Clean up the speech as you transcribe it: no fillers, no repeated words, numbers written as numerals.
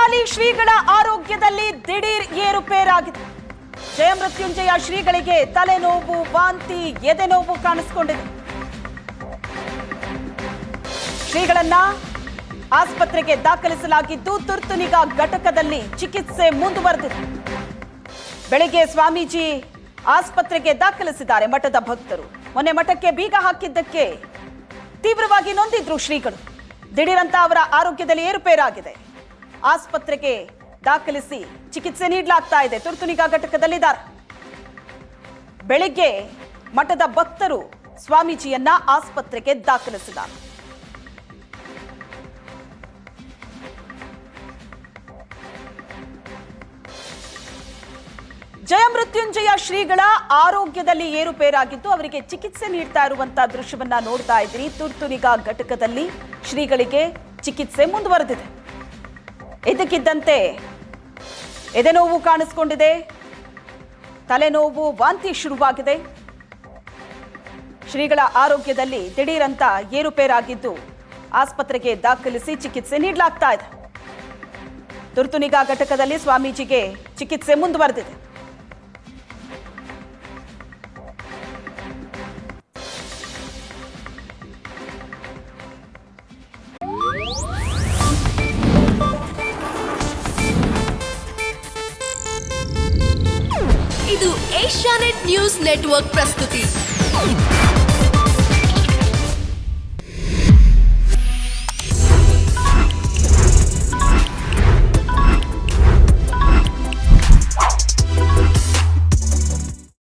ಶಿರೂರಿನಲ್ಲಿ ಶ್ರೀಗಳ ಆರೋಗ್ಯದಲ್ಲಿ ದಿಢೀರ್ ಏರುಪೇರಾಗಿದೆ. ಜಯಮೃತ್ಯುಂಜಯ ಶ್ರೀಗಳಿಗೆ ತಲೆನೋವು, ವಾಂತಿ, ಎದೆನೋವು ಕಾಣಿಸಿಕೊಂಡಿದೆ. ಶ್ರೀಗಳನ್ನ ಆಸ್ಪತ್ರೆಗೆ ದಾಖಲಿಸಲಾಗಿದ್ದು ತುರ್ತು ನಿಗಾ ಘಟಕದಲ್ಲಿ ಚಿಕಿತ್ಸೆ ಮುಂದುವರೆದಿದೆ. ಬೆಳಗ್ಗೆ ಸ್ವಾಮೀಜಿ ಆಸ್ಪತ್ರೆಗೆ ದಾಖಲಿಸಿದ್ದಾರೆ ಮಠದ ಭಕ್ತರು. ಮೊನ್ನೆ ಮಠಕ್ಕೆ ಬೀಗ ಹಾಕಿದ್ದಕ್ಕೆ ತೀವ್ರವಾಗಿ ನೊಂದಿದ್ರು ಶ್ರೀಗಳು. ದಿಢೀರಂತ ಅವರ ಆರೋಗ್ಯದಲ್ಲಿ ಏರುಪೇರಾಗಿದೆ. ಆಸ್ಪತ್ರೆಗೆ ದಾಖಲಿಸಿ ಚಿಕಿತ್ಸೆ ನೀಡಲಾಗ್ತಾ ಇದೆ. ತುರ್ತು ನಿಗಾ ಘಟಕದಲ್ಲಿದ್ದಾರೆ. ಬೆಳಿಗ್ಗೆ ಮಠದ ಭಕ್ತರು ಸ್ವಾಮೀಜಿಯನ್ನ ಆಸ್ಪತ್ರೆಗೆ ದಾಖಲಿಸಿದ್ದಾರೆ. ಜಯಮೃತ್ಯುಂಜಯ ಶ್ರೀಗಳ ಆರೋಗ್ಯದಲ್ಲಿ ಏರುಪೇರಾಗಿದ್ದು ಅವರಿಗೆ ಚಿಕಿತ್ಸೆ ನೀಡ್ತಾ ಇರುವಂತಹ ದೃಶ್ಯವನ್ನ ನೋಡ್ತಾ ಇದ್ದೀರಿ. ತುರ್ತು ನಿಗಾ ಘಟಕದಲ್ಲಿ ಶ್ರೀಗಳಿಗೆ ಚಿಕಿತ್ಸೆ ಮುಂದುವರೆದಿದೆ. ಇದಕ್ಕಿದ್ದಂತೆ ಎದೆನೋವು ಕಾಣಿಸಿಕೊಂಡಿದೆ, ತಲೆನೋವು, ವಾಂತಿ ಶುರುವಾಗಿದೆ. ಶ್ರೀಗಳ ಆರೋಗ್ಯದಲ್ಲಿ ದಿಢೀರಂತ ಏರುಪೇರಾಗಿದ್ದು ಆಸ್ಪತ್ರೆಗೆ ದಾಖಲಿಸಿ ಚಿಕಿತ್ಸೆ ನೀಡಲಾಗ್ತಾ ಇದೆ. ತುರ್ತು ನಿಗಾ ಘಟಕದಲ್ಲಿ ಸ್ವಾಮೀಜಿಗೆ ಚಿಕಿತ್ಸೆ ಮುಂದುವರೆದಿದೆ. ಇದು ಏಷ್ಯಾನೆಟ್ ನ್ಯೂಸ್ ನೆಟ್ವರ್ಕ್ ಪ್ರಸ್ತುತಿ.